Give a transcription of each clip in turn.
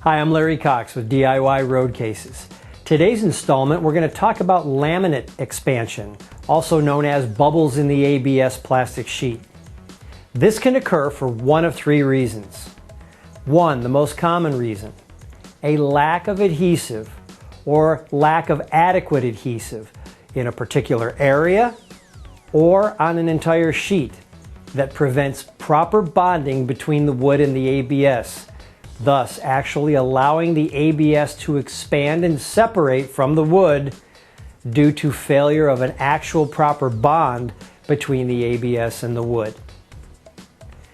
Hi, I'm Larry Cox with DIY Road Cases. Today's installment, we're going to talk about laminate expansion, also known as bubbles in the ABS plastic sheet. This can occur for one of three reasons. One, the most common reason, a lack of adhesive or lack of adequate adhesive in a particular area or on an entire sheet that prevents proper bonding between the wood and the ABS, thus actually allowing the ABS to expand and separate from the wood due to failure of an actual proper bond between the ABS and the wood.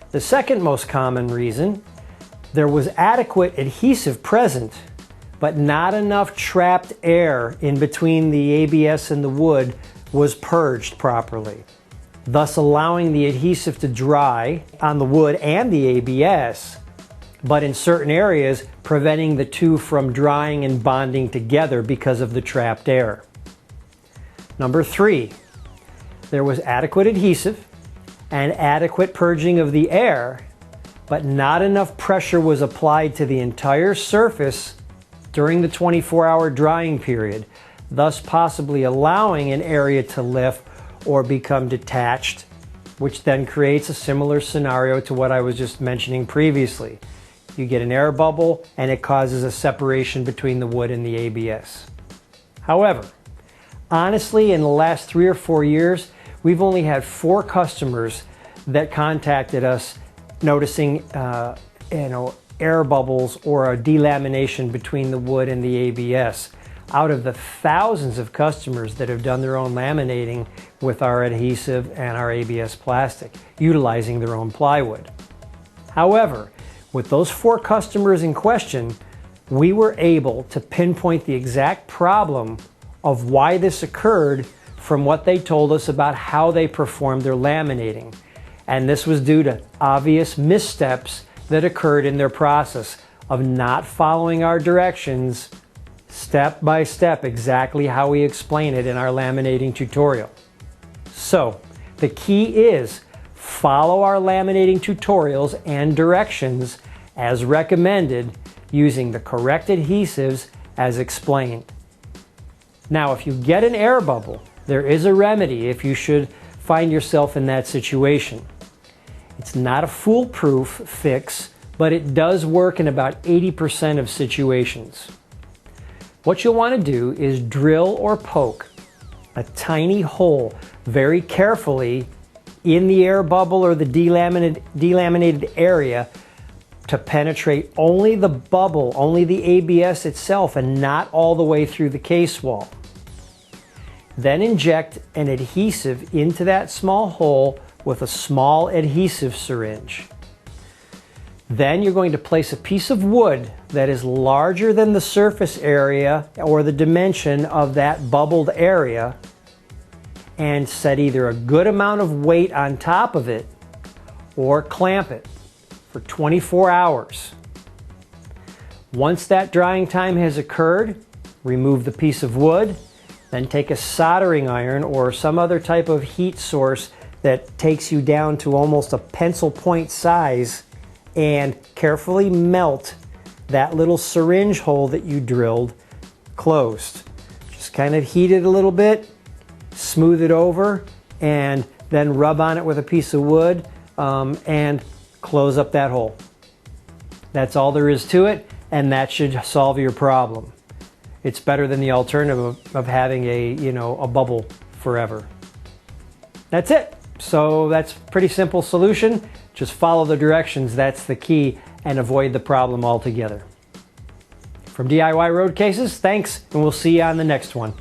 The second most common reason, there was adequate adhesive present, but not enough trapped air in between the ABS and the wood was purged properly, thus allowing the adhesive to dry on the wood and the ABS, but in certain areas preventing the two from drying and bonding together because of the trapped air. Number three, there was adequate adhesive and adequate purging of the air, but not enough pressure was applied to the entire surface during the 24-hour drying period, thus possibly allowing an area to lift or become detached, which then creates a similar scenario to what I was just mentioning previously. You get an air bubble and it causes a separation between the wood and the ABS. However, honestly, in the last 3 or 4 years, we've only had 4 customers that contacted us noticing air bubbles or a delamination between the wood and the ABS out of the thousands of customers that have done their own laminating with our adhesive and our ABS plastic, utilizing their own plywood. However, with those 4 customers in question, we were able to pinpoint the exact problem of why this occurred from what they told us about how they performed their laminating. And this was due to obvious missteps that occurred in their process of not following our directions step by step, exactly how we explain it in our laminating tutorial. So, the key is follow our laminating tutorials and directions as recommended using the correct adhesives as explained. Now, if you get an air bubble, there is a remedy if you should find yourself in that situation. It's not a foolproof fix, but it does work in about 80% of situations. What you'll want to do is drill or poke a tiny hole very carefully in the air bubble or the delaminated area to penetrate only the bubble, only the ABS itself, and not all the way through the case wall. Then inject an adhesive into that small hole with a small adhesive syringe. Then you're going to place a piece of wood that is larger than the surface area or the dimension of that bubbled area and set either a good amount of weight on top of it or clamp it for 24 hours. Once that drying time has occurred, remove the piece of wood, then take a soldering iron or some other type of heat source that takes you down to almost a pencil point size and carefully melt that little syringe hole that you drilled closed. Just kind of heat it a little bit, smooth it over, and then rub on it with a piece of wood and close up that hole. That's all there is to it, and that should solve your problem. It's better than the alternative of having a bubble forever. That's it. So that's a pretty simple solution. Just follow the directions, that's the key, and avoid the problem altogether. From DIY Road Cases, thanks, and we'll see you on the next one.